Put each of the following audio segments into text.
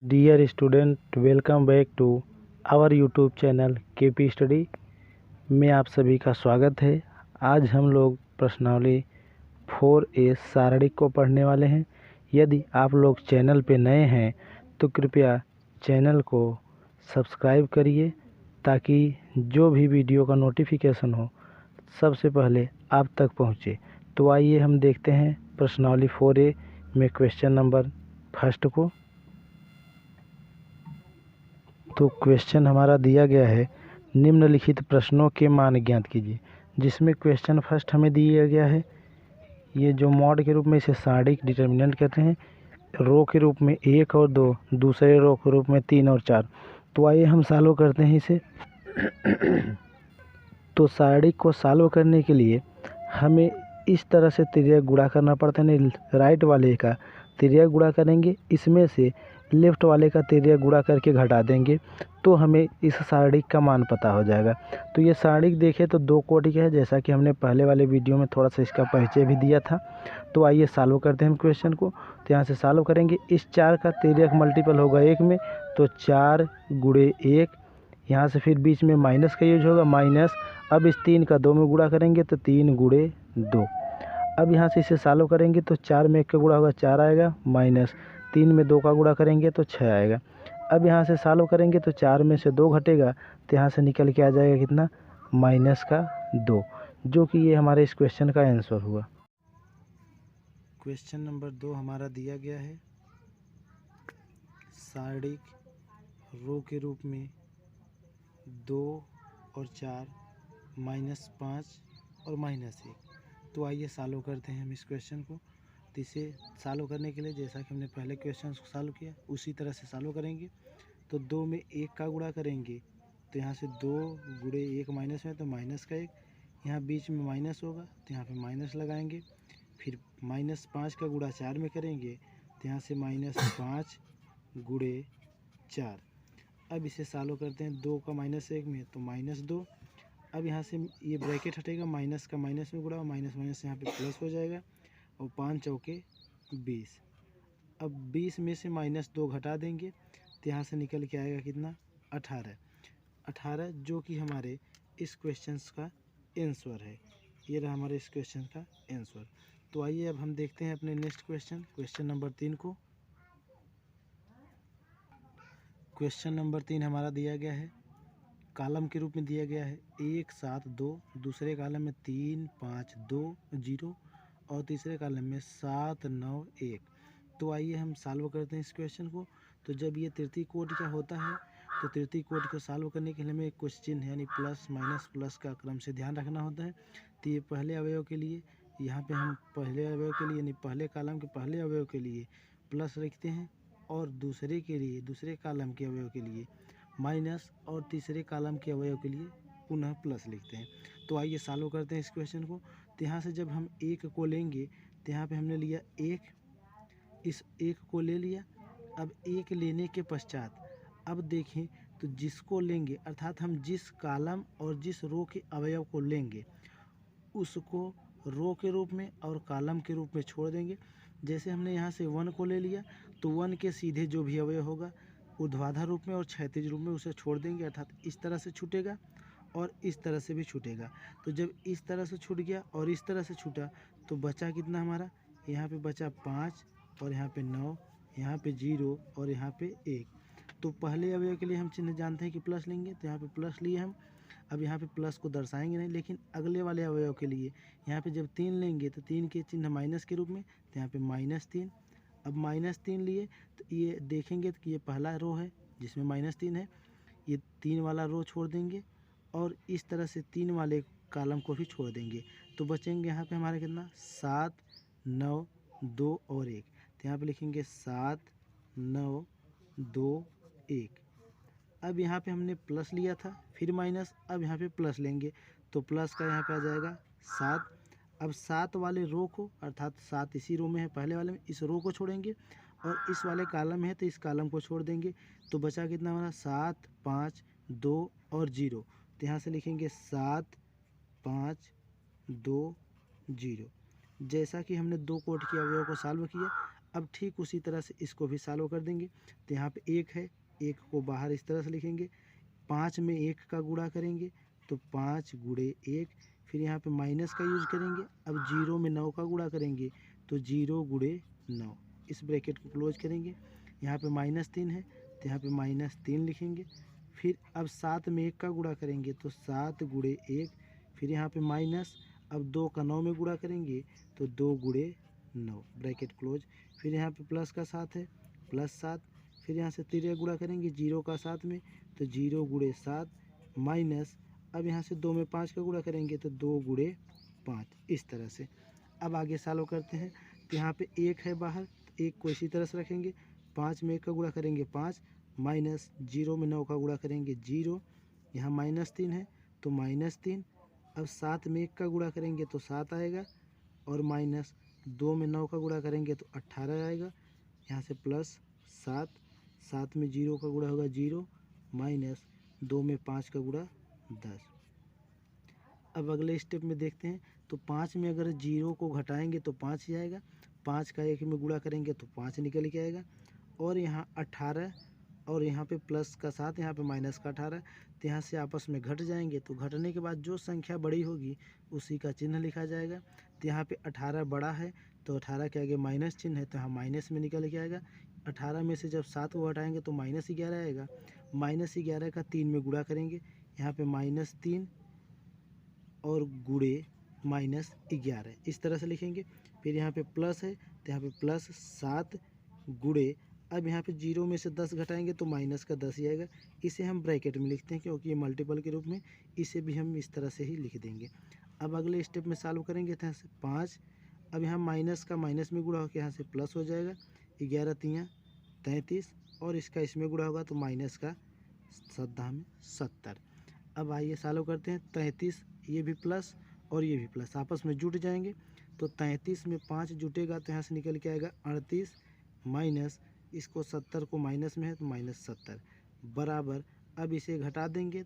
Dear student, welcome back to our YouTube channel KP study में आप सभी का स्वागत है। आज हम लोग प्रश्नावली 4A सारणिक को पढ़ने वाले हैं। यदि आप लोग चैनल पे नए हैं तो कृपया चैनल को सब्सक्राइब करिए ताकि जो भी वीडियो का नोटिफिकेशन हो सबसे पहले आप तक पहुँचे। तो आइए हम देखते हैं प्रश्नावली 4A में क्वेश्चन नंबर फर्स्ट को। तो क्वेश्चन हमारा दिया गया है, निम्नलिखित प्रश्नों के मान ज्ञात कीजिए। जिसमें क्वेश्चन फर्स्ट हमें दिया गया है, ये जो मॉड के रूप में इसे सारणिक डिटर्मिनेंट कहते हैं, रो के रूप में 1 और 2, दूसरे रो के रूप में 3 और 4। तो आइए हम सॉल्व करते हैं इसे। तो सारणिक को सॉल्व करने के लिए हमें इस तरह से तिर्यक गुणा करना पड़ता है। राइट वाले का तिर्यक गुणा करेंगे, इसमें से लेफ्ट वाले का तिर्यक गुणा करके घटा देंगे तो हमें इस सारणिक का मान पता हो जाएगा। तो ये सारणिक देखें तो 2 कोटि का है, जैसा कि हमने पहले वाले वीडियो में थोड़ा सा इसका परिचय भी दिया था। तो आइए सॉल्व करते हैं हम क्वेश्चन को। तो यहाँ से सॉल्व करेंगे, इस 4 का तिर्यक मल्टीपल होगा 1 में, तो 4 गुणे 1। यहाँ से फिर बीच में माइनस का यूज होगा, माइनस। अब इस 3 का 2 में गुणा करेंगे तो 3 गुणे 2। अब यहाँ से इसे सॉल्व करेंगे तो 4 में 1 का गुणा होगा 4 आएगा, माइनस 3 में 2 का गुणा करेंगे तो 6 आएगा। अब यहाँ से सॉल्व करेंगे तो 4 में से 2 घटेगा तो यहाँ से निकल के आ जाएगा कितना, माइनस का 2, जो कि ये हमारे इस क्वेश्चन का आंसर हुआ। क्वेश्चन नंबर 2 हमारा दिया गया है, सारणिक रो के रूप में 2 और 4, -5 और -1। तो आइए सॉल्व करते हैं हम इस क्वेश्चन को। तो इसे सॉल्व करने के लिए जैसा कि हमने पहले क्वेश्चन को सॉल्व किया उसी तरह से सॉल्व करेंगे। तो 2 में 1 का गुणा करेंगे तो यहाँ से 2 गुणे 1 माइनस में, तो माइनस का 1। यहाँ बीच में माइनस होगा तो यहाँ पे माइनस लगाएंगे। फिर -5 का गुणा 4 में करेंगे तो यहाँ से -5 गुणे 4। अब इसे सॉल्व करते हैं, 2 का -1 में तो -2। अब यहाँ से ये ब्रैकेट हटेगा, माइनस का माइनस में गुणा, माइनस माइनस यहाँ पे प्लस हो जाएगा और 5 चौके 20। अब 20 में से -2 घटा देंगे तो यहाँ से निकल के आएगा कितना, 18, जो कि हमारे इस क्वेश्चन का आंसर है। ये रहा हमारे इस क्वेश्चन का आंसर। तो आइए अब हम देखते हैं अपने नेक्स्ट क्वेश्चन नंबर 3 को। क्वेश्चन नंबर 3 हमारा दिया गया है, कॉलम के रूप में दिया गया है 1 7 2, दूसरे कॉलम में 3 5 2 0 और तीसरे कॉलम में 7 9 1। तो आइए हम सॉल्व करते हैं इस क्वेश्चन को। तो जब ये तृतीय कोटि का होता है तो तृतीय कोटि को सॉल्व करने के लिए हमें कुछ चिन्ह यानी प्लस माइनस प्लस का क्रम से ध्यान रखना होता है। तो ये पहले अवयव के लिए यहाँ पे हम पहले अवयव के लिए यानी पहले कॉलम के पहले अवयव के लिए प्लस रखते हैं और दूसरे के लिए दूसरे कॉलम के अवयव के लिए माइनस और तीसरे कॉलम के अवयव के लिए पुनः प्लस लिखते हैं। तो आइए सॉल्व करते हैं इस क्वेश्चन को। तो यहाँ से जब हम 1 को लेंगे तो यहाँ पे हमने लिया 1, इस 1 को ले लिया। अब 1 लेने के पश्चात अब देखें तो जिसको लेंगे अर्थात हम जिस कॉलम और जिस रो के अवयव को लेंगे उसको रो के रूप में और कॉलम के रूप में छोड़ देंगे। जैसे हमने यहाँ से 1 को ले लिया तो 1 के सीधे जो भी अवयव होगा ऊर्ध्वाधर रूप में और क्षैतिज रूप में उसे छोड़ देंगे, अर्थात इस तरह से छूटेगा और इस तरह से भी छूटेगा। तो जब इस तरह से छूट गया और इस तरह से छूटा तो बचा कितना हमारा, यहाँ पे बचा 5 और यहाँ पे 9, यहाँ पे 0 और यहाँ पे 1। तो पहले अवयव के लिए हम चिन्ह जानते हैं कि प्लस लेंगे, तो यहाँ पे प्लस लिए हम। अब यहाँ पे प्लस को दर्शाएंगे नहीं, लेकिन अगले वाले अवयव के लिए यहाँ पे जब 3 लेंगे तो 3 के चिन्ह माइनस के रूप में, तो यहाँ पे -3। अब -3 लिए तो ये देखेंगे कि ये पहला रो है जिसमें -3 है, ये 3 वाला रो छोड़ देंगे और इस तरह से 3 वाले कॉलम को भी छोड़ देंगे। तो बचेंगे यहाँ पे हमारे कितना, 7 9 2 और 1। तो यहाँ पे लिखेंगे 7 9 2 1। अब यहाँ पे हमने प्लस लिया था फिर माइनस, अब यहाँ पे प्लस लेंगे तो प्लस का यहाँ पे आ जाएगा 7। अब 7 वाले रो को अर्थात 7 इसी रो में है पहले वाले में, इस रो को छोड़ेंगे और इस वाले कॉलम में है तो इस कॉलम को छोड़ देंगे। तो बचा कितना हमारा, 7 5 2 और 0। तो यहाँ से लिखेंगे 7 5 2 0। जैसा कि हमने 2 कोटि के अवयव को सॉल्व किया, अब ठीक उसी तरह से इसको भी सॉल्व कर देंगे। तो यहाँ पे 1 है, 1 को बाहर इस तरह से लिखेंगे, 5 में 1 का गुणा करेंगे तो 5 गुणे 1, फिर यहाँ पे माइनस का यूज करेंगे। अब 0 में 9 का गुणा करेंगे तो 0 गुणे 9, इस ब्रैकेट को क्लोज करेंगे। यहाँ पे -3 है तो यहाँ पे -3 लिखेंगे। फिर अब 7 में 1 का गुणा करेंगे तो 7 गुणे 1, फिर यहाँ पे माइनस, अब 2 का 9 में गुणा करेंगे तो 2 गुणे 9, ब्रैकेट क्लोज। फिर यहाँ पे प्लस का 7 है, +7, फिर यहाँ से 3 गुणा करेंगे 0 का 7 में तो 0 गुणे 7, माइनस, अब यहाँ से 2 में 5 का गुणा करेंगे तो 2 गुणे 5, इस तरह से। अब आगे सॉल्व करते हैं। तो यहाँ पे 1 है बाहर, तो 1 को इसी तरह से रखेंगे, 5 में 1 का गुणा करेंगे 5, माइनस 0 में 9 का गुणा करेंगे 0, यहाँ -3 है तो -3। अब 7 में 1 का गुणा करेंगे तो 7 आएगा, और माइनस 2 में 9 का गुणा करेंगे तो 18 आएगा। यहाँ से +7, 7 में 0 का गुणा होगा 0, माइनस 2 में 5 का गुणा 10। अब अगले स्टेप में देखते हैं। तो 5 में अगर 0 को घटाएंगे तो 5 ही आएगा, 5 का 1 में गुणा करेंगे तो 5 निकल के आएगा, और यहाँ 18, और यहाँ पे प्लस का 7, यहाँ पे माइनस का 18, तो यहाँ से आपस में घट जाएंगे। तो घटने के बाद जो संख्या बड़ी होगी उसी का चिन्ह लिखा जाएगा। तो यहाँ पे 18 बड़ा है तो 18 के आगे माइनस चिन्ह है तो यहाँ माइनस में निकल के आएगा। 18 में से जब 7 को हटाएंगे तो -11 आएगा, -11 का 3 में गुणा करेंगे, यहाँ पे -3 और गुणे -11, इस तरह से लिखेंगे। फिर यहाँ पे प्लस है तो यहाँ पे +7 गुणे, अब यहाँ पे 0 में से 10 घटाएंगे तो माइनस का 10 ही आएगा। इसे हम ब्रैकेट में लिखते हैं क्योंकि ये मल्टीपल के रूप में, इसे भी हम इस तरह से ही लिख देंगे। अब अगले स्टेप में सॉल्व करेंगे तो यहाँ से 5, अब यहाँ माइनस का माइनस में गुणा होकर यहाँ से प्लस हो जाएगा, 11 तियाँ 33, और इसका इसमें गुणा होगा तो माइनस का 70। अब आइए सॉल्व करते हैं। 33, ये भी प्लस और ये भी प्लस आपस में जुट जाएंगे, तो 33 में 5 जुटेगा तो यहाँ से निकल के आएगा 38, माइनस इसको 70 को माइनस में है तो -70, बराबर, अब इसे घटा देंगे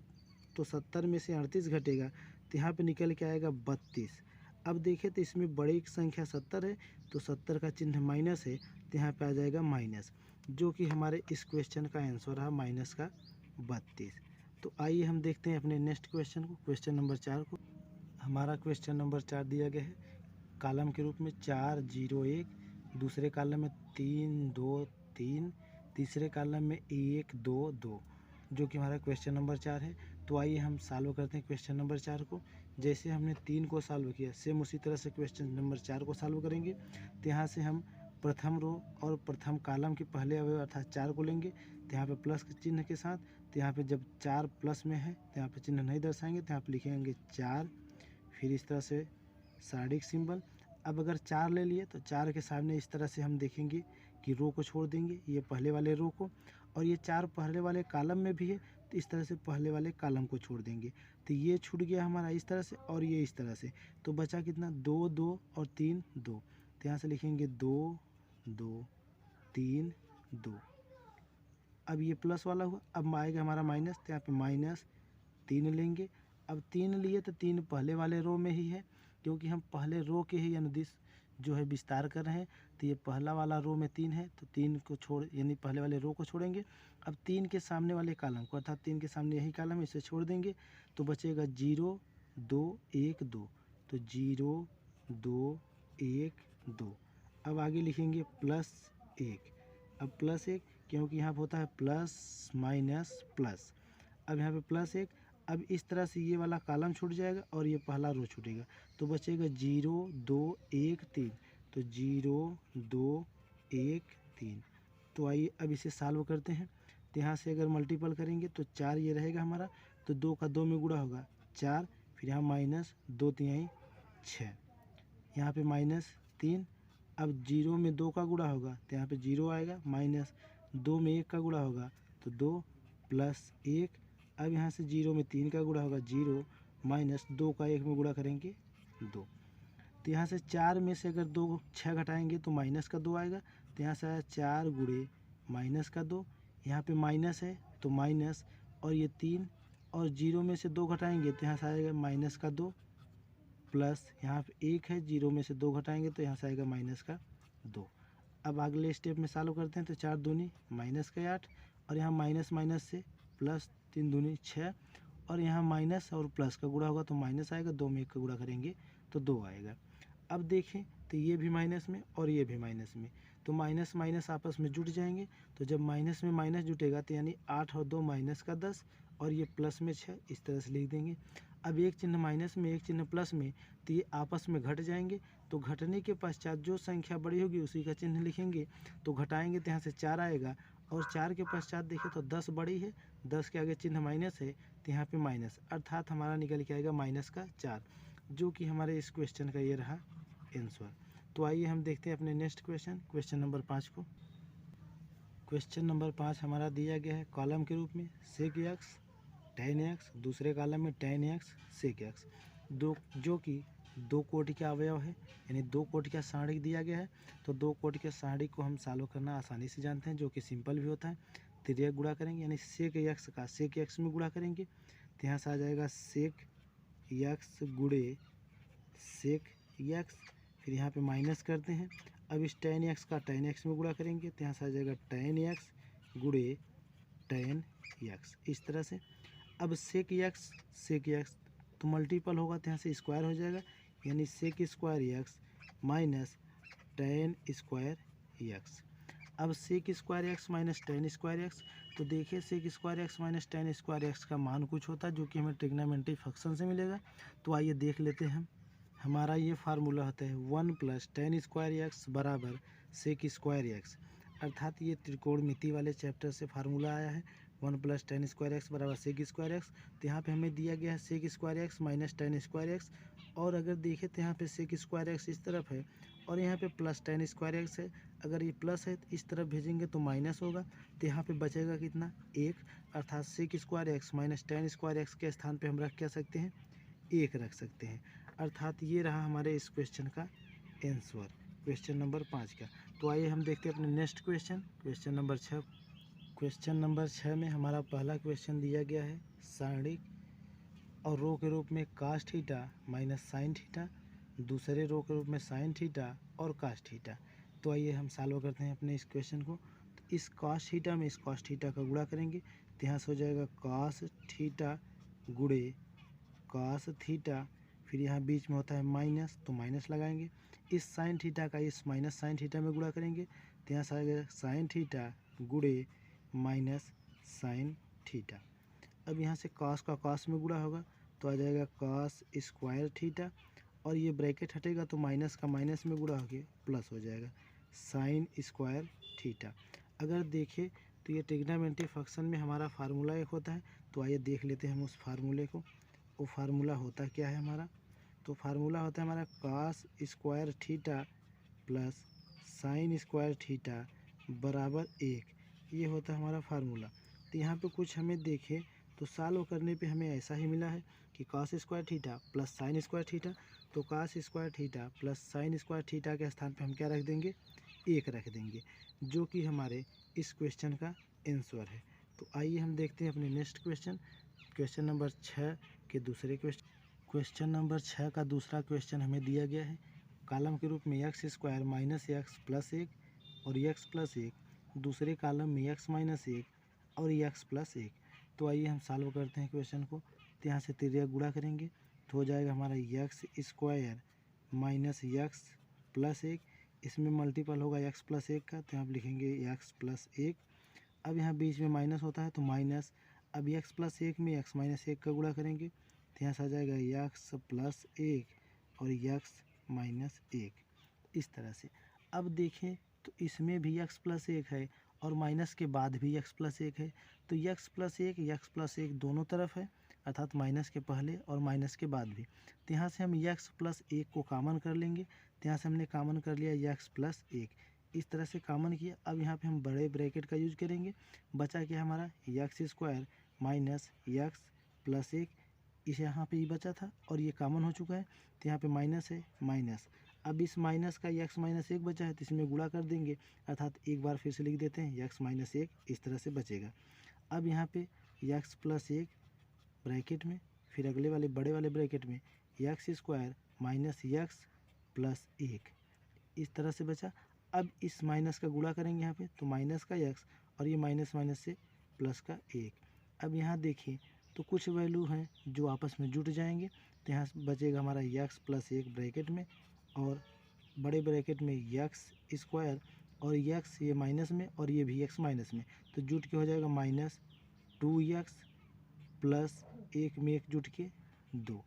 तो 70 में से 38 घटेगा तो यहाँ पे निकल के आएगा 32। अब देखें तो इसमें बड़ी संख्या 70 है तो 70 का चिन्ह माइनस है तो यहाँ पे आ जाएगा माइनस, जो कि हमारे इस क्वेश्चन का आंसर है माइनस का 32। तो आइए हम देखते हैं अपने नेक्स्ट क्वेश्चन को, क्वेश्चन नंबर 4 को। हमारा क्वेश्चन नंबर 4 दिया गया है कॉलम के रूप में 4 0 1, दूसरे कॉलम में 3 2 3, तीसरे कॉलम में 1 2 2, जो कि हमारा क्वेश्चन नंबर 4 है। तो आइए हम सॉल्व करते हैं क्वेश्चन नंबर 4 को। जैसे हमने 3 को सॉल्व किया सेम उसी तरह से क्वेश्चन नंबर 4 को सॉल्व करेंगे। तो यहाँ से हम प्रथम रो और प्रथम कॉलम के पहले अवयव अर्थात 4 को लेंगे, तो यहाँ पे प्लस के चिन्ह के साथ। तो यहाँ पे जब 4 प्लस में है तो यहाँ पे चिन्ह नहीं दर्शाएंगे, तो यहाँ पे लिखेंगे 4, फिर इस तरह से साड़िक सिंबल। अब अगर 4 ले लिए तो 4 के सामने इस तरह से हम देखेंगे कि रो को छोड़ देंगे, ये पहले वाले रो को, और ये 4 पहले वाले कॉलम में भी है तो इस तरह से पहले वाले कॉलम को छोड़ देंगे। तो ये छूट गया हमारा इस तरह से, और ये इस तरह से, तो बचा कितना 2 2 और 3 2, तो यहाँ से लिखेंगे 2 2 3 2। अब ये प्लस वाला हुआ, अब आएगा हमारा माइनस, तो यहाँ पे -3 लेंगे। अब 3 लिए तो 3 पहले वाले रो में ही है, क्योंकि हम पहले रो के ही अनुदिश जो है विस्तार कर रहे हैं। तो ये पहला वाला रो में 3 है तो 3 को छोड़, यानी पहले वाले रो को छोड़ेंगे। अब 3 के सामने वाले कॉलम को, अर्थात 3 के सामने यही कॉलम है, इसे छोड़ देंगे तो बचेगा 0 2 1 2, तो 0 2 1 2। अब आगे लिखेंगे +1, अब +1 क्योंकि यहाँ पर होता है प्लस माइनस प्लस। अब यहाँ पे +1, अब इस तरह से ये वाला कॉलम छूट जाएगा और ये पहला रो छूटेगा, तो बचेगा 0 2 1 3, तो 0 2 1 3। तो आइए अब इसे सॉल्व करते हैं। तो यहाँ से अगर मल्टीपल करेंगे तो 4 ये रहेगा हमारा, तो 2 का 2 में गुणा होगा 4, फिर यहाँ -2 तिहाई 6, यहाँ पे -3। अब 0 में 2 का गुणा होगा तो यहाँ पे 0 आएगा, -2 में 1 का गुणा होगा तो 2 + 1। अब यहाँ से 0 में 3 का गुणा होगा 0, -2 का 1 में गुणा करेंगे 2। तो यहाँ से 4 में से अगर 2 6 घटाएंगे तो माइनस का 2 आएगा, तो यहाँ से आया 4 गुणे -2, यहाँ पे माइनस है तो माइनस, और ये 3, और 0 में से 2 घटाएंगे तो यहाँ से आएगा -2, प्लस यहाँ पे 1 है, 0 में से 2 घटाएंगे तो यहाँ से आएगा -2। अब अगले स्टेप में सॉल्व करते हैं तो 4 दूनी माइनस का 8 और यहाँ माइनस माइनस से प्लस 3 दूनी 6 और यहाँ माइनस और प्लस का गुणा होगा तो माइनस आएगा, 2 में 1 का गुणा करेंगे तो 2 आएगा। अब देखें तो ये भी माइनस में और ये भी माइनस में, तो माइनस माइनस आपस में जुट जाएंगे। तो जब माइनस में माइनस जुटेगा तो यानी 8 और 2 माइनस का 10 और ये प्लस में 6, इस तरह से लिख देंगे। अब एक चिन्ह माइनस में एक चिन्ह प्लस में, तो ये आपस में घट जाएंगे। तो घटने के पश्चात जो संख्या बड़ी होगी उसी का चिन्ह लिखेंगे। तो घटाएंगे तो यहाँ से 4 आएगा और 4 के पश्चात देखें तो 10 बड़ी है, 10 के आगे चिन्ह माइनस है तो यहाँ पे माइनस, अर्थात हमारा निकल के आएगा माइनस का 4, जो कि हमारे इस क्वेश्चन का ये रहा आंसर। तो आइए हम देखते हैं अपने नेक्स्ट क्वेश्चन, क्वेश्चन नंबर 5 को। क्वेश्चन नंबर 5 हमारा दिया गया है कॉलम के रूप में सेक एक्स tan x, दूसरे कॉलम में tan x सेक x, दो जो कि 2 कोटि के अवयव है, यानी 2 कोटि का सारणिक दिया गया है। तो 2 कोटि के सारणिक को हम सॉल्व करना आसानी से जानते हैं, जो कि सिंपल भी होता है। तिर्यक गुणा करेंगे यानी सेक एक्स का सेक एक्स में गुणा करेंगे तो यहाँ से आ जाएगा सेक एक्स गुणे सेक एक्स, फिर यहाँ पे माइनस करते हैं। अब इस tan x का tan x में गुणा करेंगे तो यहाँ से आ जाएगा tan x गुणे tan x, इस तरह से। अब सेक एक्स तो मल्टीपल होगा तो यहाँ से स्क्वायर हो जाएगा, यानी sec square x minus tan square x. अब sec square x minus tan square x, तो देखिए sec square x minus tan square x का मान कुछ होता है जो कि हमें ट्रिग्नोमेट्री फंक्शन से मिलेगा। तो आइए देख लेते हैं। हमारा ये फार्मूला होता है 1 + tan स्क्वायर एक्स बराबर सेक स्क्वायर एक्स, अर्थात ये त्रिकोणमिति वाले चैप्टर से फार्मूला आया है। 1 + tan स्क्वायर एक्स बराबर सेक स्क्वायर एक्स, तो यहाँ पे हमें दिया गया है sec square x minus tan square x, और अगर देखें तो यहाँ पे सेक स्क्वायर एक्स इस तरफ है और यहाँ पे प्लस tan स्क्वायर एक्स है। अगर ये प्लस है तो इस तरफ भेजेंगे तो माइनस होगा, तो यहाँ पे बचेगा कितना 1, अर्थात sec square x minus tan square x के स्थान पे हम रख क्या सकते हैं 1 रख सकते हैं। अर्थात ये रहा हमारे इस क्वेश्चन का आंसर, क्वेश्चन नंबर 5 का। तो आइए हम देखते हैं अपने next question, question number 6। Question number 6 में हमारा पहला क्वेश्चन दिया गया है सारणिक और रो के रूप में cos theta minus sine theta, दूसरे रो के रूप में साइन थीटा और कास थीटा। तो आइए हम सॉल्व करते हैं अपने इस क्वेश्चन को। तो इस कास थीटा में इस कास थीटा का गुणा करेंगे तो यहाँ से हो जाएगा कास थीटा गुणे कास थीटा, फिर यहाँ बीच में होता है माइनस तो माइनस लगाएंगे। इस साइन थीटा का इस माइनस साइन थीटा में गुणा करेंगे तो यहाँ से आएगा साइन थीटा गुणे माइनस साइन थीटा। अब यहाँ से कॉस का कॉस में गुणा होगा तो आ जाएगा कॉस स्क्वायर थीटा, और ये ब्रैकेट हटेगा तो माइनस का माइनस में गुणा होकर प्लस हो जाएगा साइन स्क्वायर थीटा। अगर देखें तो ये ट्रिग्नोमेट्री फंक्शन में हमारा फार्मूला एक होता है, तो आइए देख लेते हैं हम उस फार्मूले को। वो फार्मूला होता क्या है हमारा, तो फार्मूला होता है हमारा cos square theta plus sine square theta बराबर 1, ये होता है हमारा फार्मूला। तो यहाँ पे कुछ हमें देखें तो सॉल्व करने पे हमें ऐसा ही मिला है कि cos square theta plus sine square theta, तो cos square theta plus sine square theta के स्थान पे हम क्या रख देंगे 1 रख देंगे, जो कि हमारे इस क्वेश्चन का आंसर है। तो आइए हम देखते हैं अपने नेक्स्ट क्वेश्चन, क्वेश्चन नंबर 6 के दूसरे क्वेश्चन नंबर 6 का दूसरा क्वेश्चन हमें दिया गया है कॉलम के रूप में x square minus x plus 1 और एक्स प्लस 1, दूसरे कॉलम में एक्स माइनस 1 और एक्स प्लस 1। तो आइए हम सॉल्व करते हैं क्वेश्चन को। तो यहाँ से तिर्यक गुणा करेंगे तो हो जाएगा हमारा x square minus x plus 1, इसमें मल्टीपल होगा एक्स प्लस 1 का तो यहाँ लिखेंगे एक्स प्लस 1। अब यहाँ बीच में माइनस होता है तो माइनस, अब एक्स प्लस 1 में एक्स माइनस 1 का गुणा करेंगे तो यहाँ से आ जाएगा एक्स प्लस 1 और एक्स माइनस 1, इस तरह से। अब देखें तो इसमें भी एक्स प्लस 1 है और माइनस के बाद भी एक्स प्लस 1 है, तो एक्स प्लस 1 दोनों तरफ है, अर्थात माइनस के पहले और माइनस के बाद भी। तो यहाँ से हम एक्स प्लस 1 को कॉमन कर लेंगे, तो यहाँ से हमने कॉमन कर लिया एक्स प्लस 1, इस तरह से कॉमन किया। अब यहाँ पे हम बड़े ब्रैकेट का यूज करेंगे, बचा क्या हमारा x square minus x plus 1, इस यहाँ पे ही बचा था और ये कॉमन हो चुका है, तो यहाँ पे माइनस है माइनस। अब इस माइनस का एक्स माइनस 1 बचा है तो इसमें गुणा कर देंगे, अर्थात एक बार फिर से लिख देते हैं एक्स माइनस 1, इस तरह से बचेगा। अब यहाँ पे एक्स प्लस 1 ब्रैकेट में, फिर अगले वाले बड़े वाले ब्रैकेट में x square minus x plus 1, इस तरह से बचा। अब इस माइनस का गुणा करेंगे यहाँ पे, तो माइनस का x और ये माइनस माइनस से प्लस का 1। अब यहाँ देखिए तो कुछ वैल्यू हैं जो आपस में जुट जाएंगे, तो यहाँ बचेगा हमारा x प्लस 1 ब्रैकेट में और बड़े ब्रैकेट में x स्क्वायर और x ये माइनस में और ये भी x माइनस में, तो जुट के हो जाएगा माइनस 2x प्लस 1 में 1 जुट के 2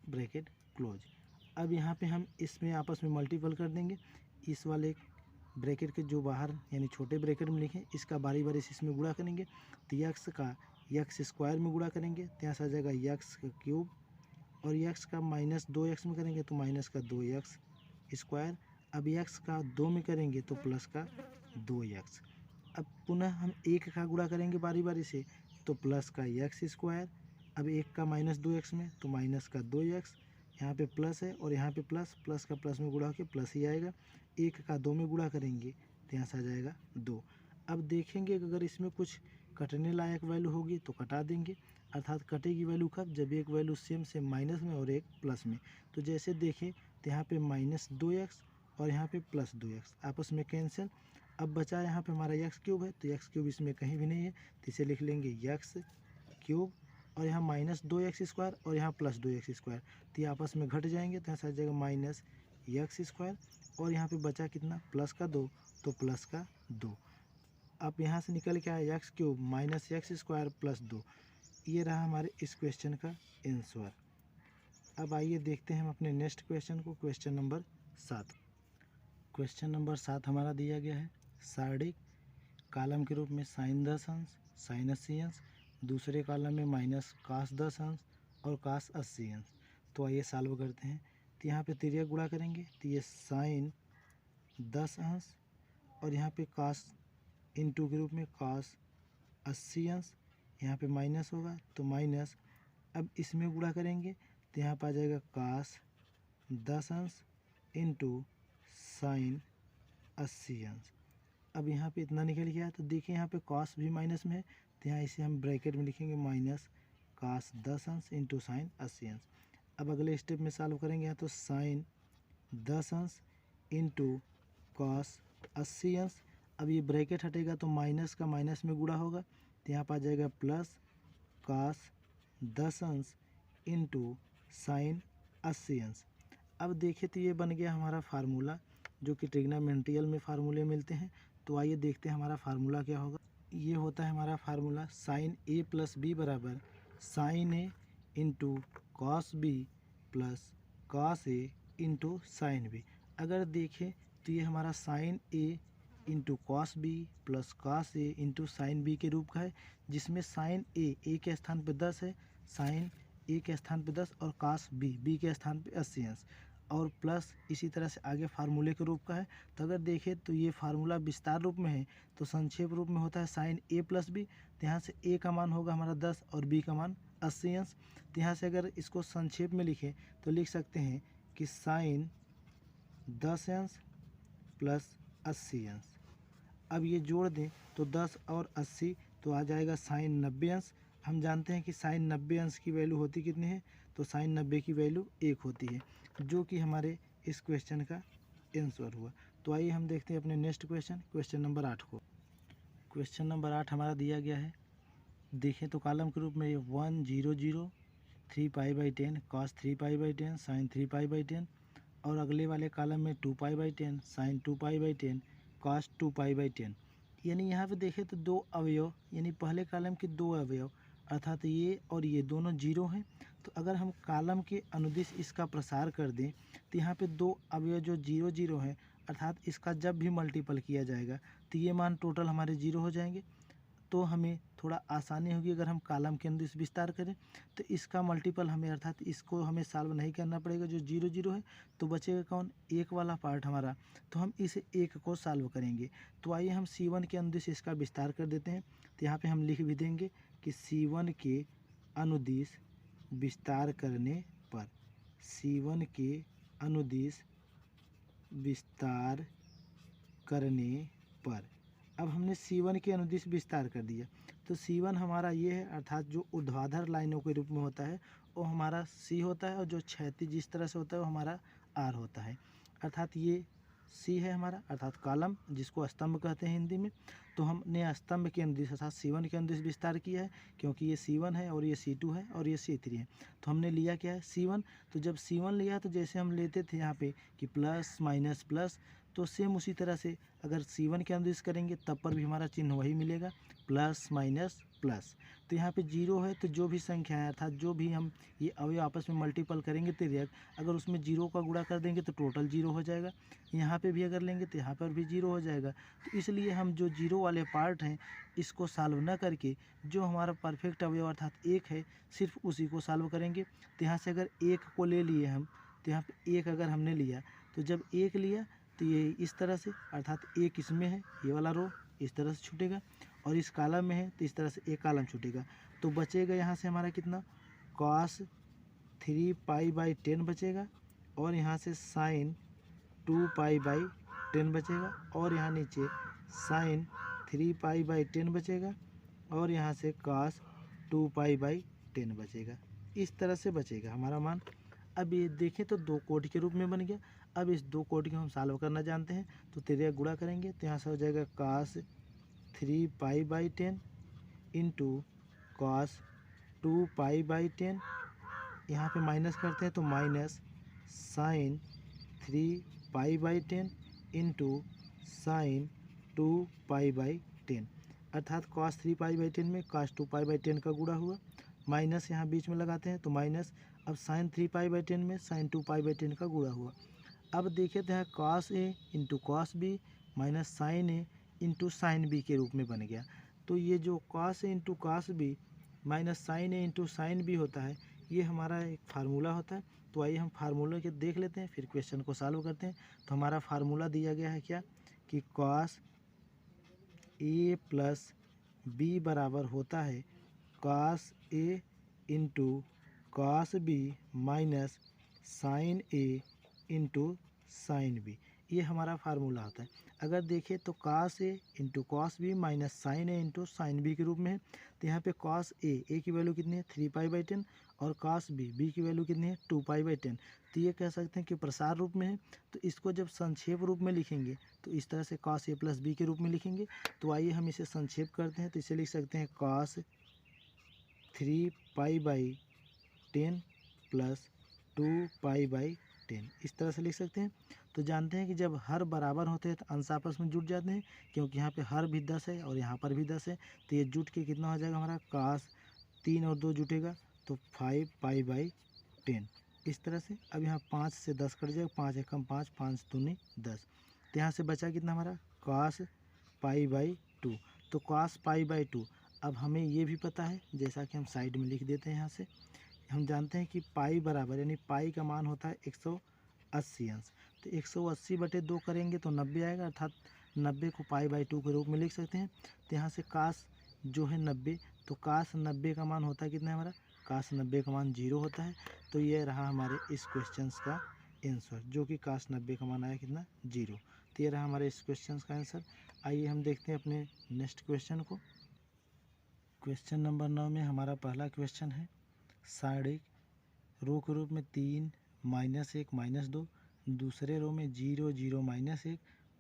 ब्रैकेट क्लोज। अब यहाँ पे हम इसमें आपस में मल्टीपल कर देंगे, इस वाले ब्रैकेट के जो बाहर यानी छोटे ब्रैकेट में लिखें इसका बारी बारी से इसमें गुणा करेंगे, तो x का x स्क्वायर में गुणा करेंगे तो यहाँ से आ जाएगा x का क्यूब और x का माइनस 2x में करेंगे तो माइनस का 2x स्क्वायर। अब x का 2 में करेंगे तो प्लस का 2x। अब पुनः हम 1 का गुणा करेंगे बारी बारी से तो प्लस का x स्क्वायर। अब 1 का माइनस 2x में तो माइनस का 2x, यहाँ पे प्लस है और यहाँ पे प्लस, प्लस का प्लस में गुणा होकर प्लस ही आएगा। 1 का 2 में गुणा करेंगे तो यहाँ से आ जाएगा 2। अब देखेंगे कि अगर इसमें कुछ कटने लायक वैल्यू होगी तो कटा देंगे, अर्थात कटेगी वैल्यू कब, जब एक वैल्यू सेम माइनस में और एक प्लस में। तो जैसे देखें तो यहाँ पे माइनस 2x और यहाँ पे प्लस 2x आपस में कैंसिल। अब बचा यहाँ पे हमारा x क्यूब है, तो x क्यूब इसमें कहीं भी नहीं है तो इसे लिख लेंगे x क्यूब और यहाँ माइनस 2x स्क्वायर और यहाँ प्लस 2x स्क्वायर, तो ये आपस में घट जाएंगे तो यहाँ आ जाएगा माइनस x स्क्वायर और यहाँ पे बचा कितना प्लस का 2, तो प्लस का 2। अब यहाँ से निकल के आया x cube minus x square plus 2। ये रहा हमारे इस क्वेश्चन का आंसर। अब आइए देखते हैं हम अपने नेक्स्ट क्वेश्चन को, क्वेश्चन नंबर 7। क्वेश्चन नंबर 7 हमारा दिया गया है सारणिक कॉलम के रूप में साइन 10 अंश, साइन 80 अंश, दूसरे कॉलम में माइनस कास 10 अंश और कास 80 अंश। तो आइए सॉल्व करते हैं। तो यहाँ पे तिर्यक गुणा करेंगे तो ये साइन 10 अंश और यहाँ पे कास इनटू के रूप में कास 80 अंश, यहाँ पे माइनस होगा तो माइनस। अब इसमें गुणा करेंगे तो यहाँ पर आ जाएगा कास 10 अंश इंटू साइन 80 अंश। अब यहाँ पे इतना निकल गया तो देखिए यहाँ पे कॉस भी माइनस में है तो यहाँ इसे हम ब्रैकेट में लिखेंगे माइनस कास 10 अंश इंटू साइन 80 अंश। अब अगले स्टेप में सॉल्व करेंगे यहाँ तो साइन 10 अंश इंटू कॉस 80 अंश। अब ये ब्रैकेट हटेगा तो माइनस का माइनस में गुणा होगा तो यहाँ पर आ जाएगा प्लस कास 10 अंश इंटू साइन 80 अंश। अब देखिए तो ये बन गया हमारा फार्मूला जो कि ट्रिग्नोमेट्रियल में फार्मूले मिलते हैं। तो आइए देखते हैं हमारा फार्मूला क्या होगा। ये होता है हमारा formula sine A plus B बराबर sine A into cos B plus cos A into sine B. अगर देखें तो ये हमारा sine A into cos B plus cos A into sine B के रूप का है, जिसमें साइन ए के स्थान पे 10 है, साइन ए के स्थान पे 10 और कॉस बी के स्थान पे 80 अंश और प्लस इसी तरह से आगे फार्मूले के रूप का है। तो अगर देखें तो ये फार्मूला विस्तार रूप में है तो संक्षेप रूप में होता है साइन ए प्लस बी। तो यहाँ से ए का मान होगा हमारा 10 और बी का मान 80 अंश। तो यहाँ से अगर इसको संक्षेप में लिखें तो लिख सकते हैं कि साइन 10 अंश प्लस 80 अंश। अब ये जोड़ दें तो 10 और 80 तो आ जाएगा साइन 90 अंश। हम जानते हैं कि साइन 90 अंश की वैल्यू होती कितनी है, तो साइन 90 की वैल्यू 1 होती है, जो कि हमारे इस क्वेश्चन का आंसर हुआ। तो आइए हम देखते हैं अपने नेक्स्ट क्वेश्चन, क्वेश्चन नंबर 8 को। क्वेश्चन नंबर 8 हमारा दिया गया है, देखें तो कॉलम के रूप में 1 0 0 3 pi by 10 cos 3 pi by 10 sine 3 pi by 10 और अगले वाले कॉलम में 2 pi by 10 sine 2 pi by 10 cos 2 pi by 10। यानी यहाँ पे देखें तो दो अवयव यानी पहले कॉलम के दो अवयव अर्थात ये और ये दोनों जीरो हैं। तो अगर हम कॉलम के अनुदिश इसका प्रसार कर दें तो यहाँ पे दो अवयव जो 0 0 हैं अर्थात इसका जब भी मल्टीपल किया जाएगा तो ये मान टोटल हमारे 0 हो जाएंगे। तो हमें थोड़ा आसानी होगी अगर हम कॉलम के अनुदिश विस्तार करें तो इसका मल्टीपल हमें अर्थात इसको हमें सॉल्व नहीं करना पड़ेगा जो 0 0 है, तो बचेगा कौन एक वाला पार्ट हमारा, तो हम इस एक को सॉल्व करेंगे। तो आइए हम C1 के अनुदिश इसका विस्तार कर देते हैं। तो यहाँ पे हम लिख भी देंगे कि C1 के अनुदिश विस्तार करने पर, C1 के अनुदिश विस्तार करने पर। अब हमने C1 के अनुदिश विस्तार कर दिया तो C1 हमारा ये है अर्थात जो ऊर्ध्वाधर लाइनों के रूप में होता है वो हमारा C होता है और जो क्षैतिज जिस तरह से होता है वो हमारा R होता है। अर्थात ये सी है हमारा, अर्थात कॉलम जिसको स्तंभ कहते हैं हिंदी में। तो हमने स्तंभ के अनुदिश अर्थात C1 के अनुदिश विस्तार किया है, क्योंकि ये C1 है और ये C2 है और ये C3 है। तो हमने लिया क्या है, C1। तो जब C1 लिया तो जैसे हम लेते थे यहाँ पे कि प्लस माइनस प्लस, तो सेम उसी तरह से अगर C1 के अनुदिश करेंगे तब पर भी हमारा चिन्ह वही मिलेगा, प्लस माइनस प्लस। तो यहाँ पे जीरो है तो जो भी संख्या है अर्थात जो भी हम ये अवयव आपस में मल्टीपल करेंगे तिर्यक, अगर उसमें जीरो का गुणा कर देंगे तो टोटल जीरो हो जाएगा। यहाँ पे भी अगर लेंगे तो यहाँ पर भी जीरो हो जाएगा। तो इसलिए हम जो जीरो वाले पार्ट हैं इसको सॉल्व न करके जो हमारा परफेक्ट अवयव अर्थात एक है सिर्फ उसी को सॉल्व करेंगे। तो यहाँ से अगर एक को ले लिए हम, तो यहाँ पर एक अगर हमने लिया तो जब एक लिया तो ये इस तरह से अर्थात एक इसमें है, ये वाला रो इस तरह से छूटेगा, और इस कॉलम में है तो इस तरह से एक कॉलम छूटेगा। तो बचेगा यहाँ से हमारा कितना, cos 3π/10 बचेगा, और यहाँ से sin 2π/10 बचेगा, और यहाँ नीचे sin 3π/10 बचेगा, और यहाँ से cos 2π/10 बचेगा। इस तरह से बचेगा हमारा मान। अब ये देखें तो दो कोटि के रूप में बन गया। अब इस दो कोटि को हम सॉल्व करना जानते हैं, तो तिर्यक गुणा करेंगे तो यहाँ से हो जाएगा cos 3π/10 इंटू cos 2π/10, यहाँ पे माइनस करते हैं तो माइनस sin 3π/10 इंटू sin 2π/10, अर्थात cos 3π/10 में cos 2π/10 का गुणा हुआ, माइनस यहाँ बीच में लगाते हैं तो माइनस, अब sin 3π/10 में sin 2π/10 का गुणा हुआ। अब देखिए तो यहाँ cos A into cos B minus sin A into sine B के रूप में बन गया। तो ये जो cos A into cos B minus sine A into sine B होता है, ये हमारा एक फार्मूला होता है। तो आइए हम फार्मूला के देख लेते हैं, फिर क्वेश्चन को सॉल्व करते हैं। तो हमारा फार्मूला दिया गया है क्या, कि cos A प्लस B बराबर होता है cos A into cos B minus sine A into sine B, ये हमारा फार्मूला होता है। अगर देखें तो cos A into cos B minus sine A into sine B के रूप में है। तो यहाँ पे cos A की वैल्यू कितनी है 3π/10, और cos B की वैल्यू कितनी है 2π/10। तो ये कह सकते हैं कि प्रसार रूप में है। तो इसको जब संक्षेप रूप में लिखेंगे तो इस तरह से cos A प्लस B के रूप में लिखेंगे। तो आइए हम इसे संक्षेप करते हैं, तो इसे लिख सकते हैं cos 3π/10 प्लस 2π/10, इस तरह से लिख सकते हैं। तो जानते हैं कि जब हर बराबर होते हैं तो अंश आपस में जुट जाते हैं, क्योंकि यहाँ पे हर भी 10 है और यहाँ पर भी 10 है। तो ये जुट के कितना हो जाएगा हमारा, cos 3 और 2 जुटेगा तो 5π/10, इस तरह से। अब यहाँ 5 से 10 कट जाएगा, 5 एकम 5, 5 दूनी 10। तो यहाँ से बचा कितना हमारा cos π/2। तो cos π/2, अब हमें ये भी पता है, जैसा कि हम साइड में लिख देते हैं। यहाँ से हम जानते हैं कि पाई बराबर, यानी पाई का मान होता है 180 अंश। तो 180/2 करेंगे तो 90 आएगा, अर्थात 90 को π/2 के रूप में लिख सकते हैं। तो यहाँ से cos जो है 90, तो cos 90 का मान होता है कितना है हमारा, cos 90 का मान 0 होता है। तो ये रहा हमारे इस क्वेश्चन का आंसर, जो कि cos 90 का मान आया कितना 0। तो ये रहा हमारे इस क्वेश्चन का आंसर। आइए हम देखते हैं अपने नेक्स्ट क्वेश्चन को। क्वेश्चन नंबर 9 में हमारा पहला क्वेश्चन है, सारणिक रो के रूप में 3 -1 -2, दूसरे रो में 0 0 -1,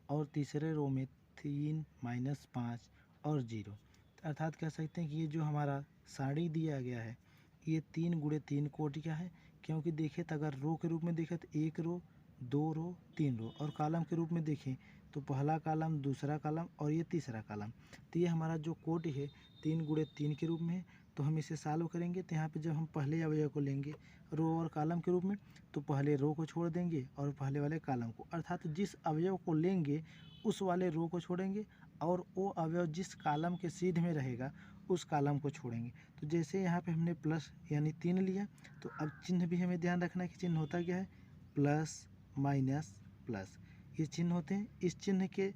और तीसरे रो में 3 -5 और 0। अर्थात कह सकते हैं कि ये जो हमारा सारणी दिया गया है ये 3 × 3 कोटि का है। क्योंकि देखें तो अगर रो के रूप में देखें तो 1 रो 2 रो 3 रो, और कॉलम के रूप में देखें तो पहला कॉलम, दूसरा कॉलम और ये तीसरा कॉलम। तो ये हमारा जो कोटि है 3 × 3 के रूप में है। तो हम इसे सॉल्व करेंगे। तो यहाँ पे जब हम पहले अवयव को लेंगे रो और कॉलम के रूप में, तो पहले रो को छोड़ देंगे और पहले वाले कॉलम को, अर्थात जिस अवयव को लेंगे उस वाले रो को छोड़ेंगे, और वो अवयव जिस कॉलम के सीध में रहेगा उस कॉलम को छोड़ेंगे। तो जैसे यहाँ पे हमने प्लस यानी 3 लिया, तो अब चिन्ह भी हमें ध्यान रखना है कि चिन्ह होता क्या है, प्लस माइनस प्लस, ये चिन्ह होते हैं। इस चिन्ह के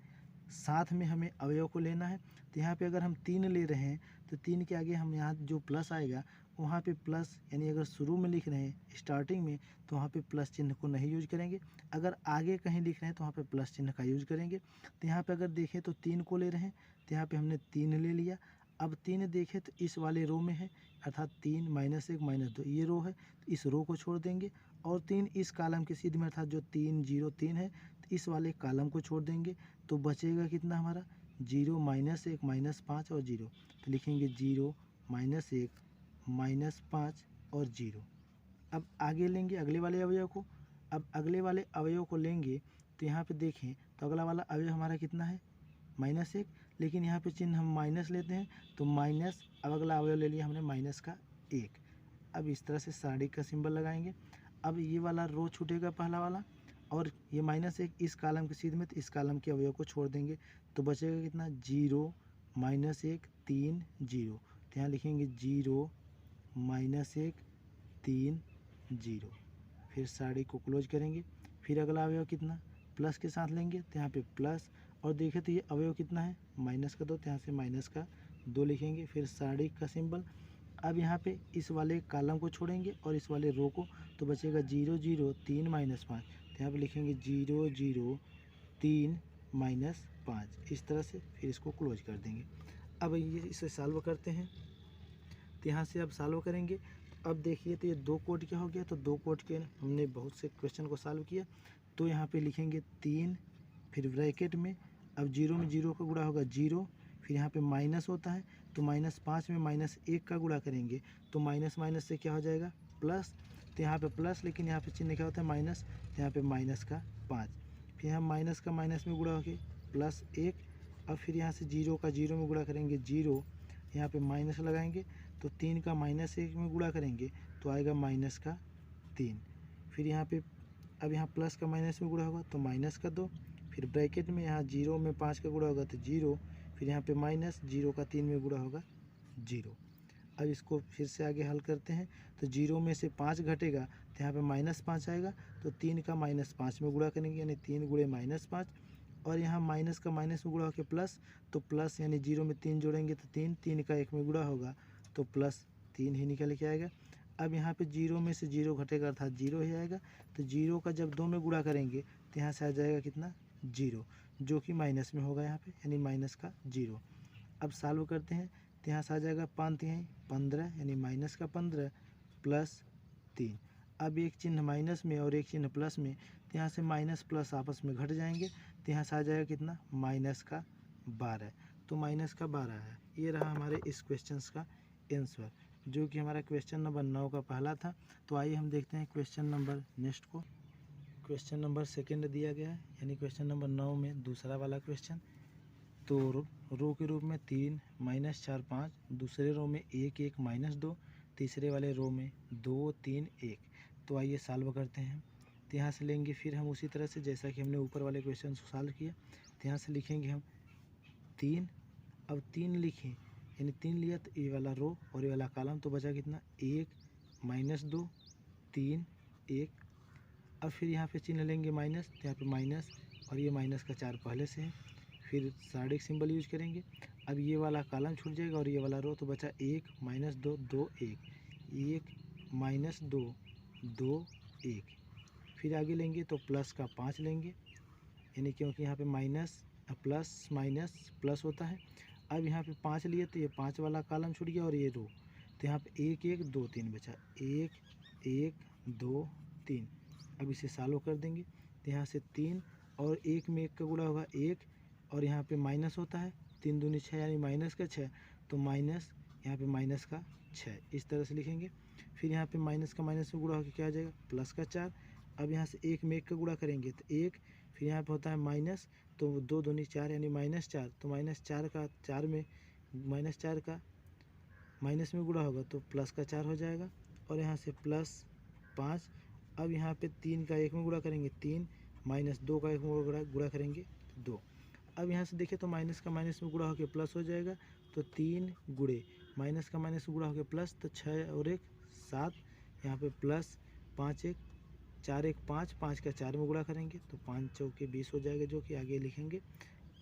साथ में हमें अवयव को लेना है। तो यहाँ पे अगर हम 3 ले रहे हैं तो 3 के आगे हम यहाँ जो प्लस आएगा वहाँ पे प्लस, यानी अगर शुरू में लिख रहे हैं स्टार्टिंग में तो वहाँ पे प्लस चिन्ह को नहीं यूज करेंगे। अगर आगे कहीं लिख रहे हैं तो वहाँ पे प्लस चिन्ह का यूज करेंगे। तो यहाँ पे अगर देखें तो 3 को ले रहे हैं, तो यहाँ पे हमने 3 ले लिया। अब 3 देखें तो इस वाले रो में है, अर्थात 3 -1 -2 ये रो है, तो इस रो को छोड़ देंगे, और 3 इस कॉलम के सीध में, अर्थात जो 3 0 3 है, तो इस वाले कॉलम को छोड़ देंगे तो बचेगा कितना हमारा 0 -1 -5 और 0। तो लिखेंगे 0 -1 -5 और 0। अब आगे लेंगे अगले वाले अवयव को। अब अगले वाले अवयव को लेंगे तो यहाँ पे देखें तो अगला वाला अवयव हमारा कितना है -1, लेकिन यहाँ पे चिन्ह हम माइनस लेते हैं तो माइनस, अब अगला अवयव ले लिया हमने -1। अब इस तरह से साड़ी का सिंबल लगाएंगे। अब ये वाला रो छूटेगा पहला वाला, और ये -1 इस कॉलम के सीध में, तो इस कॉलम के अवयव को छोड़ देंगे तो बचेगा कितना 0 -1 3 0। तो यहाँ लिखेंगे 0 -1 3 0। फिर साड़ी को क्लोज करेंगे। फिर अगला अवयव कितना प्लस के साथ लेंगे तो यहाँ पे प्लस, और देखें तो ये अवयव कितना है -2, तो यहाँ से -2 लिखेंगे। फिर साड़ी का सिंबल। अब यहाँ पे इस वाले कॉलम को छोड़ेंगे और इस वाले रो को, तो बचेगा 0 0 3 -5। तो यहाँ पे लिखेंगे 0 0 3 -5। इस तरह से फिर इसको क्लोज कर देंगे। अब ये इसे सॉल्व करते हैं तो यहाँ से अब सॉल्व करेंगे। अब देखिए तो ये 2 कोड क्या हो गया, तो 2 कोड के हमने बहुत से क्वेश्चन को सॉल्व किया। तो यहाँ पे लिखेंगे 3, फिर ब्रैकेट में, अब 0 में 0 का गुणा होगा 0, फिर यहाँ पे माइनस होता है तो -5 में -1 का गुणा करेंगे तो माइनस माइनस से क्या हो जाएगा प्लस। तो यहाँ पे प्लस, लेकिन यहाँ पे चिन्ह क्या होता है माइनस, तो यहाँ पे -5। फिर यहाँ माइनस का माइनस में गुणा होके +1। अब फिर यहाँ से 0 का 0 में गुणा करेंगे 0, यहाँ पे माइनस लगाएंगे तो 3 का -1 में गुणा करेंगे तो आएगा -3। फिर यहाँ पे अब यहाँ प्लस का माइनस में गुणा होगा तो -2। फिर ब्रैकेट में यहाँ 0 में 5 का गुणा होगा तो 0, फिर यहाँ पे माइनस 0 का 3 में गुणा होगा 0। अब इसको फिर से आगे हल करते हैं तो 0 में से 5 घटेगा तो यहाँ पे -5 आएगा, तो 3 का -5 में गुणा करेंगे यानी 3 गुणे -5, और यहाँ माइनस का माइनस में गुणा होकर प्लस, तो प्लस यानी 0 में 3 जोड़ेंगे तो 3, 3 का 1 में गुणा होगा तो +3 ही निकल के आएगा। अब यहाँ पे 0 में से 0 घटेगा अर्थात 0 ही आएगा, तो 0 का जब 2 में गुणा करेंगे तो यहाँ से आ जाएगा कितना 0, जो कि माइनस में होगा यहाँ पे, यानी -0। अब सॉल्व करते हैं तो यहाँ से आ जाएगा 5 यहाँ 15, यानी -15 +3। अब एक चिन्ह माइनस में और एक चिन्ह प्लस में, तो यहाँ से माइनस प्लस आपस में घट जाएंगे तो यहाँ से आ जाएगा कितना -12। तो -12 है। ये रहा हमारे इस क्वेश्चन का आंसर, जो कि हमारा क्वेश्चन नंबर 9 का पहला था। तो आइए हम देखते हैं क्वेश्चन नंबर नेक्स्ट को। क्वेश्चन नंबर 2 दिया गया है, यानी क्वेश्चन नंबर 9 में दूसरा वाला क्वेश्चन। तो रो के रूप में 3 -4 5, दूसरे रो में 1 1 -2, तीसरे वाले रो में 2 3 1। तो आइए सॉल्व करते हैं। तो यहाँ से लेंगे फिर हम उसी तरह से जैसा कि हमने ऊपर वाले क्वेश्चन को सॉल्व किया। तो यहाँ से लिखेंगे हम 3। अब 3 लिखें यानी 3 लिया तो ये वाला रो और ये वाला कॉलम, तो बचा कितना 1 -2 3 1। अब फिर यहाँ पे चिन्ह लेंगे माइनस, तो यहाँ पे माइनस और ये -4 पहले से है। फिर साड़ी सिंबल यूज करेंगे। अब ये वाला कॉलम छूट जाएगा और ये वाला रो, तो बचा 1 -2 2 1 1 -2 2 1। फिर आगे लेंगे तो प्लस का 5 लेंगे, यानी क्योंकि यहाँ पे माइनस प्लस माइनस प्लस होता है। अब यहाँ पे 5 लिए तो ये 5 वाला कॉलम छूट गया और ये रो, तो यहाँ पे 1 1 2 3 बचा 1 1 2 3। अब इसे सॉल्व कर देंगे तो यहाँ से 3 और 1 में 1 का गुणा होगा 1, और यहाँ पे माइनस होता है 3 दूनी 6 यानी -6, तो माइनस यहाँ पे -6 इस तरह से लिखेंगे। फिर यहाँ पे माइनस का माइनस में गुणा होकर क्या आ जाएगा +4। अब यहाँ से 1 में 1 का गुणा करेंगे तो 1, फिर यहाँ पे होता है माइनस, तो 2 दूनी 4 यानी -4, तो -4 का 4 में -4 का माइनस में गुणा होगा तो +4 हो जाएगा, और यहाँ से +5। अब यहाँ पे 3 का 1 में गुणा करेंगे 3, -2 का 1 में गुणा करेंगे 2। अब यहाँ से देखें तो माइनस का माइनस में गुणा होकर प्लस हो जाएगा, तो 3 गुणे माइनस का माइनस में गुणा होकर प्लस, तो 6 और 1 7, यहाँ पे प्लस 5 1 4 1 5, 5 का 4 में गुणा करेंगे तो 5 चौके 20 हो जाएगा, जो कि आगे लिखेंगे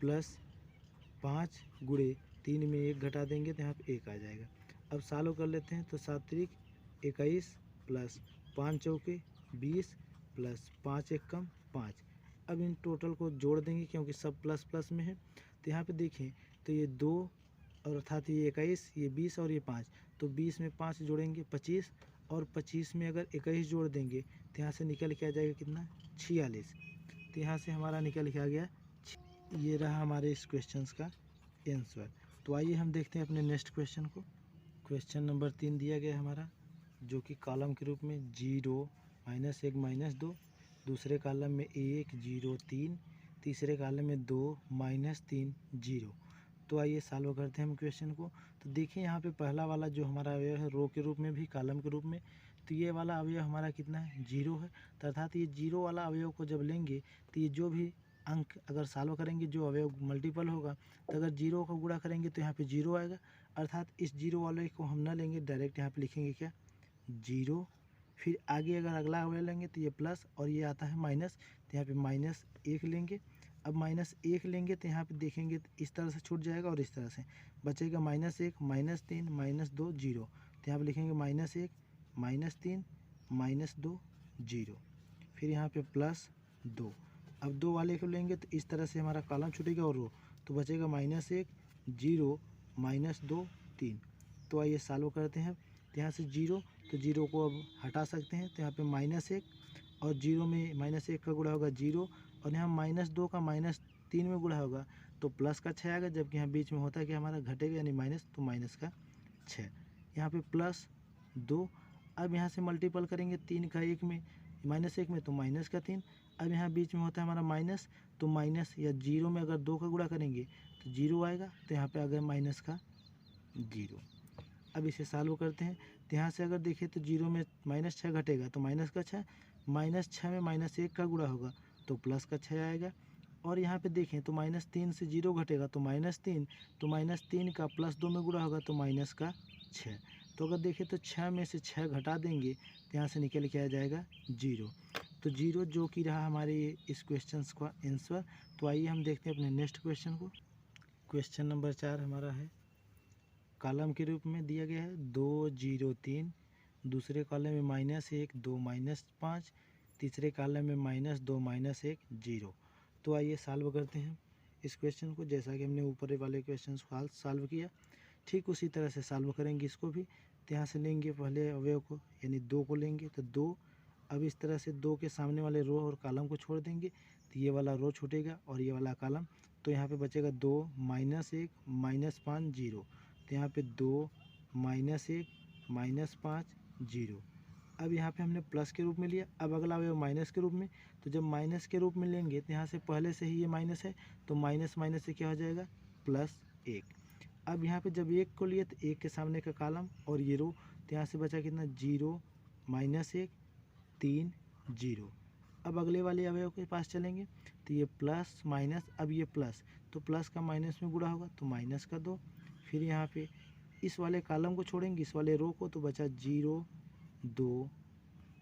+5 गुणे 3 में 1 घटा देंगे तो यहाँ पे 1 आ जाएगा। अब सॉल्व कर लेते हैं तो 7 त्रिक 21 प्लस 5 चौके 20 प्लस 5 1 कम 5। अब इन टोटल को जोड़ देंगे क्योंकि सब प्लस प्लस में है। तो यहाँ पे देखें तो ये 2 और अर्थात ये 21, ये 20 और ये 5, तो 20 में 5 जोड़ेंगे 25, और 25 में अगर 21 जोड़ देंगे तो यहाँ से निकल के आ जाएगा कितना 46। तो यहाँ से हमारा निकल के आ गया ये रहा हमारे इस क्वेश्चन का आंसर। तो आइए हम देखते हैं अपने नेक्स्ट क्वेश्चन को। क्वेश्चन नंबर 3 दिया गया हमारा, जो कि कॉलम के रूप में 0 -1 -2, दूसरे कॉलम में 1 0 3, तीसरे कॉलम में 2 -3 0। तो आइए सॉल्व करते हैं हम क्वेश्चन को। तो देखिए यहाँ पे पहला वाला जो हमारा अवयव है रो के रूप में भी कॉलम के रूप में, तो ये वाला अवयव हमारा कितना है 0 है। तो अर्थात ये 0 वाला अवयव को जब लेंगे तो ये जो भी अंक अगर सॉल्व करेंगे जो अवयव मल्टीपल होगा, तो अगर 0 को गुणा करेंगे तो यहाँ पे 0 आएगा। अर्थात इस 0 वाले को हम ना लेंगे, डायरेक्ट यहाँ पे लिखेंगे क्या 0। फिर आगे अगर अगला अवयव लेंगे तो ये प्लस और ये आता है माइनस, तो यहाँ पे -1 लेंगे। अब -1 लेंगे तो यहाँ पे देखेंगे तो इस तरह से छूट जाएगा और इस तरह से बचेगा -1 -3 -2 0। तो यहाँ पे लिखेंगे -1 -3 -2 0। फिर यहाँ पे +2। अब 2 वाले को लेंगे तो इस तरह से हमारा कॉलम छूटेगा और रो, तो बचेगा -1 0 -2 3। तो आइए सॉल्व करते हैं। तो यहाँ से 0, तो 0 को अब हटा सकते हैं, तो यहाँ पे -1 और 0 में -1 का गुणा होगा 0, और यहाँ -2 का -3 में गुणा होगा तो प्लस का 6 आएगा, जबकि यहाँ बीच में होता है कि हमारा घटेगा यानी माइनस, तो माइनस का 6। यहाँ पे +2। अब यहाँ से मल्टीपल करेंगे 3 का 1 में, -1 में तो माइनस का 3। अब यहाँ बीच में होता है हमारा माइनस, तो माइनस या 0 में अगर 2 का गुणा करेंगे तो 0 आएगा, तो यहाँ पे आ गया माइनस का 0। अब इसे सॉल्व करते हैं। तो यहाँ से अगर देखें तो 0 में -6 घटेगा तो माइनस का 6, -6 में -1 का गुणा होगा तो प्लस का 6 आएगा। और यहाँ पे देखें तो -3 से 0 घटेगा तो -3, तो -3 का +2 में गुणा होगा तो माइनस का 6। तो अगर देखें तो 6 में से 6 घटा देंगे तो यहाँ से निकल के आ जाएगा 0। तो 0 जो कि रहा हमारे इस क्वेश्चन का आंसर। तो आइए हम देखते हैं अपने नेक्स्ट क्वेश्चन को। क्वेश्चन नंबर 4 हमारा है, कॉलम के रूप में दिया गया है 2 0 3, दूसरे कॉलम में -1 2 -5, तीसरे कॉलम में -2 -1 0। तो आइए सॉल्व करते हैं इस क्वेश्चन को। जैसा कि हमने ऊपर वाले क्वेश्चन को सॉल्व किया, ठीक उसी तरह से सॉल्व करेंगे इसको भी। तो यहाँ से लेंगे पहले अवयव को, यानी 2 को लेंगे तो 2। अब इस तरह से 2 के सामने वाले रो और कॉलम को छोड़ देंगे तो ये वाला रो छूटेगा और ये वाला कॉलम। तो यहाँ पे बचेगा 2 -1 -5 0। तो यहाँ पे 2 -1 -5 0। अब यहाँ पे हमने प्लस के रूप में लिया, अब अगला अवयव माइनस के रूप में। तो जब माइनस के रूप में लेंगे तो यहाँ से पहले से ही ये माइनस है, तो माइनस माइनस से क्या हो जाएगा +1। अब यहाँ पे जब 1 को लिए तो 1 के सामने का कॉलम और ये रो, तो यहाँ से बचा कितना 0 -1 3 0। अब अगले वाले अवयव के पास चलेंगे तो ये प्लस माइनस, अब ये प्लस, तो प्लस का माइनस में गुणा होगा तो माइनस का 2। फिर यहाँ पे इस वाले कॉलम को छोड़ेंगे, इस वाले रो को, तो बचा 0 2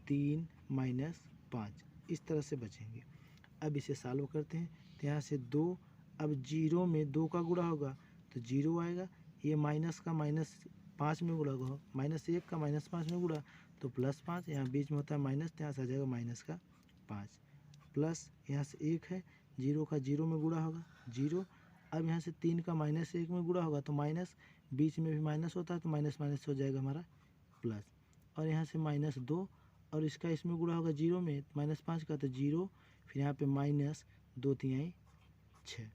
3 -5, इस तरह से बचेंगे। अब इसे सॉल्व करते हैं। तो यहाँ से 2, अब 0 में 2 का गुणा होगा तो 0 आएगा, ये माइनस का -5 में गुणा होगा, -1 का -5 में गुणा तो +5, यहाँ बीच में होता है माइनस, तो यहाँ से आ जाएगा माइनस का 5, प्लस यहाँ से 1 है, 0 का 0 में गुणा होगा 0। अब यहाँ से 3 का -1 में गुणा होगा तो माइनस, बीच में भी माइनस होता है तो माइनस माइनस हो जाएगा हमारा प्लस। और यहाँ से -2 और इसका इसमें गुणा होगा 0 में -5 का तो 0, फिर यहाँ पे -2 3 6।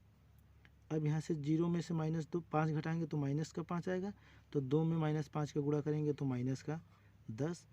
अब यहाँ से 0 में से -2 5 घटाएंगे तो माइनस का 5 आएगा, तो 2 में -5 का गुणा करेंगे तो माइनस का 10।